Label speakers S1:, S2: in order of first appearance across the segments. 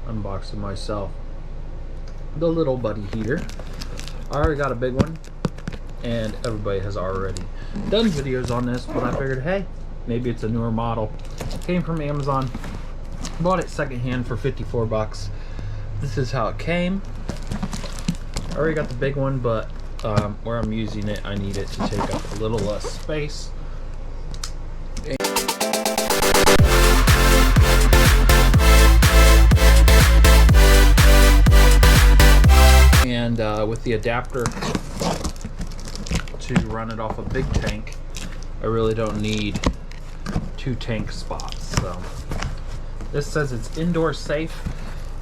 S1: unboxing myself the little buddy heater. I already got a big one, and everybody has already done videos on this, but I figured, hey, maybe it's a newer model. Came from Amazon, bought it secondhand for 54 bucks. This is how it came. I already got the big one, but where I'm using it, I need it to take up a little less space. And with the adapter to run it off a big tank, I really don't need 2 tank spots. So this says it's indoor safe.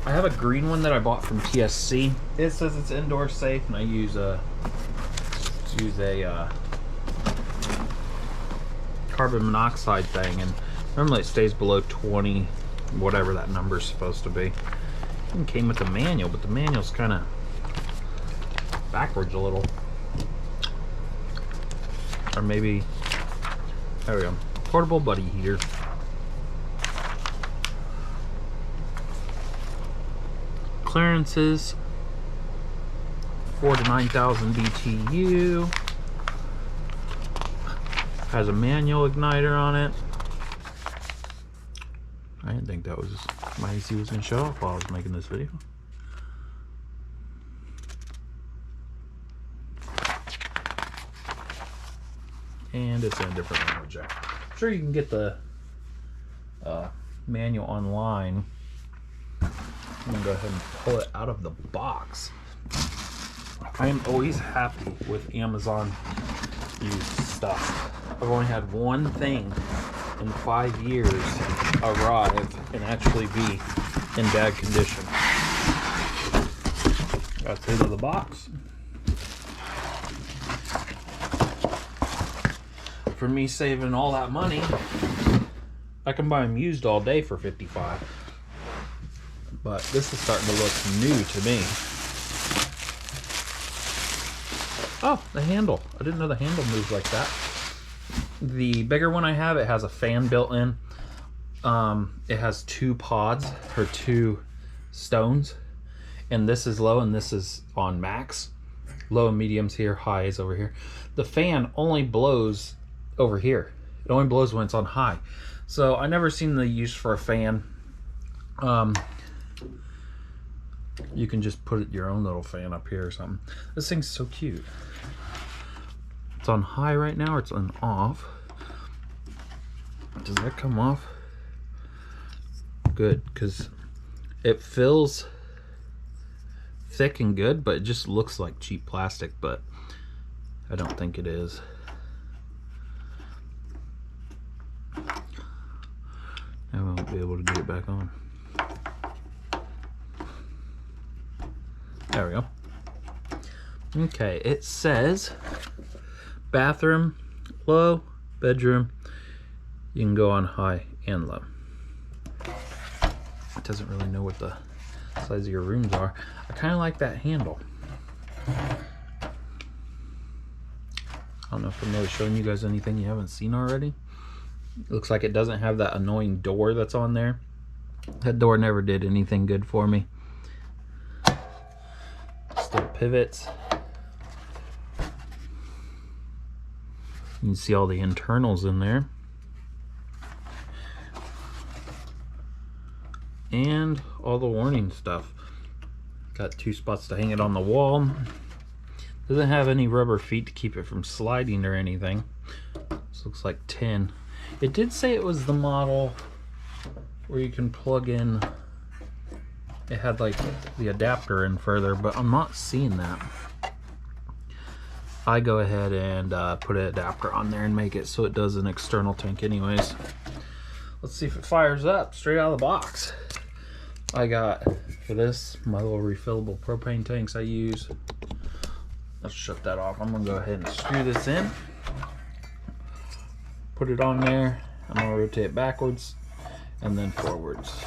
S1: I have a green one that I bought from TSC. It says it's indoor safe, and I use a carbon monoxide thing, and normally it stays below 20, whatever that number is supposed to be. It came with the manual, but the manual's kind of backwards a little. Or maybe, there we go. Portable buddy heater. Clearances 4 to 9,000 BTU. Has a manual igniter on it. I didn't think that was my AC was going to show up while I was making this video. And it's in a different language. I'm sure you can get the manual online. I'm gonna go ahead and pull it out of the box. I am always happy with Amazon used stuff. I've only had one thing in 5 years arrive and actually be in bad condition. That's into the box. For me saving all that money, I can buy them used all day for 55. But this is starting to look new to me. Oh, the handle. I didn't know the handle moves like that. The bigger one I have, it has a fan built in. It has 2 pods, or 2 stones. And this is low and this is on max. Low and medium's here, high is over here. The fan only blows over here. It only blows when it's on high. So I never seen the use for a fan. You can just put your own little fan up here or something. This thing's so cute. It's on high right now, or it's on off. Does that come off? Good, because it feels thick and good, but it just looks like cheap plastic, but I don't think it is. I won't be able to get it back on. There we go. Okay, it says bathroom, low, bedroom. You can go on high and low. It doesn't really know what the size of your rooms are. I kind of like that handle. I don't know if I'm really showing you guys anything you haven't seen already. It looks like it doesn't have that annoying door that's on there. That door never did anything good for me. Still pivots. You can see all the internals in there. And all the warning stuff. Got 2 spots to hang it on the wall. Doesn't have any rubber feet to keep it from sliding or anything. This looks like tin. It did say it was the model where you can plug in, it had like the adapter in further, but I'm not seeing that. I go ahead and put an adapter on there and make it so it does an external tank anyways. Let's see if it fires up straight out of the box. I got, for this, my little refillable propane tanks I use. Let's shut that off. I'm gonna go ahead and screw this in. Put it on there. I'm gonna rotate it backwards and then forwards.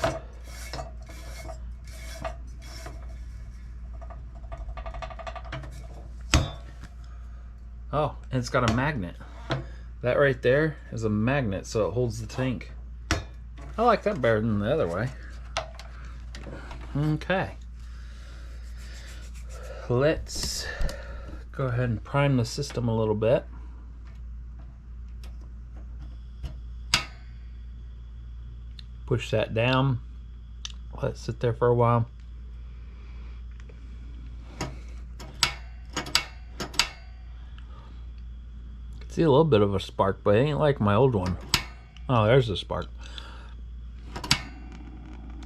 S1: Oh, and it's got a magnet. That right there is a magnet, so it holds the tank. I like that better than the other way. Okay. Let's go ahead and prime the system a little bit. Push that down. Let it sit there for a while. See a little bit of a spark, but it ain't like my old one. Oh, there's the spark.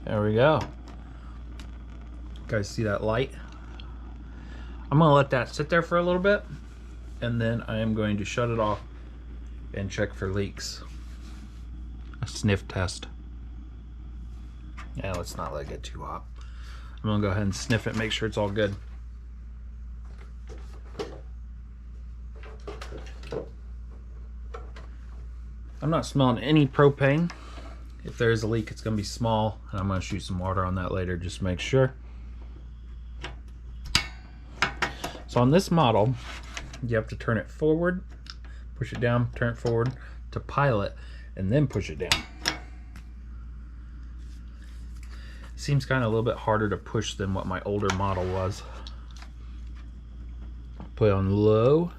S1: There we go. Guys, see that light? I'm gonna let that sit there for a little bit, and then I am going to shut it off and check for leaks. A sniff test. Yeah, let's not let it get too hot. I'm gonna go ahead and sniff it, make sure it's all good. I'm not smelling any propane. If there is a leak, it's gonna be small, and I'm gonna shoot some water on that later just to make sure. So on this model, you have to turn it forward, push it down, turn it forward to pilot, and then push it down. Seems kind of a little bit harder to push than what my older model was. Put it on low.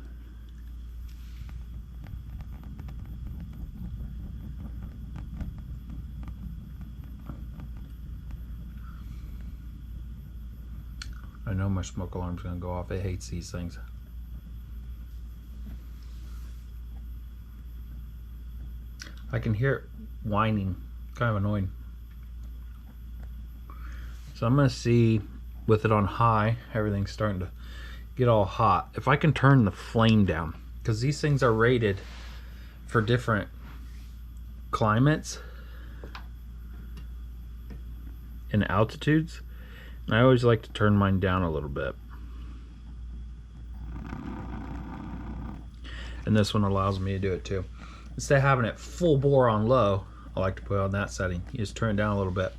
S1: I know my smoke alarm's gonna go off. It hates these things. I can hear it whining, kind of annoying. So I'm gonna see with it on high, everything's starting to get all hot. If I can turn the flame down, because these things are rated for different climates and altitudes. I always like to turn mine down a little bit. And this one allows me to do it too. Instead of having it full bore on low, I like to put it on that setting. You just turn it down a little bit.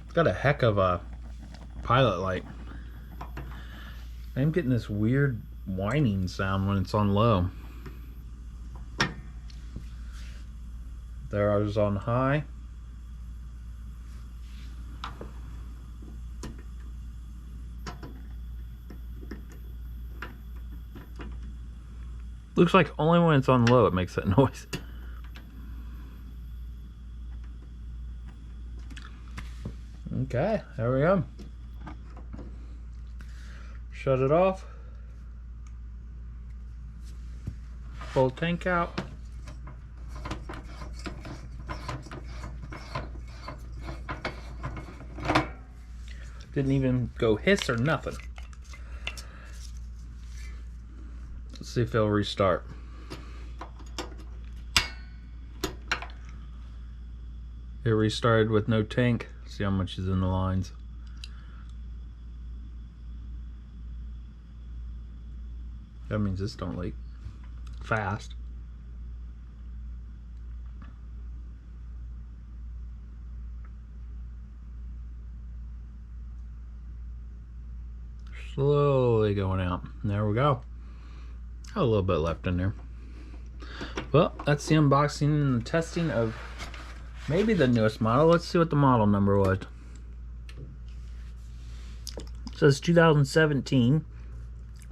S1: It's got a heck of a pilot light. I'm getting this weird whining sound when it's on low. There I was on high. Looks like only when it's on low it makes that noise. Okay, there we go. Shut it off. Pull the tank out. Didn't even go hiss or nothing. Let's see if it'll restart. It restarted with no tank. See how much is in the lines. That means this don't leak fast. Slowly going out. There we go. Got a little bit left in there. Well, that's the unboxing and the testing of maybe the newest model. Let's see what the model number was. It says 2017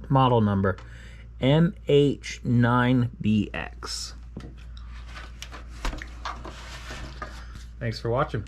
S1: model number MH9BX. Thanks for watching.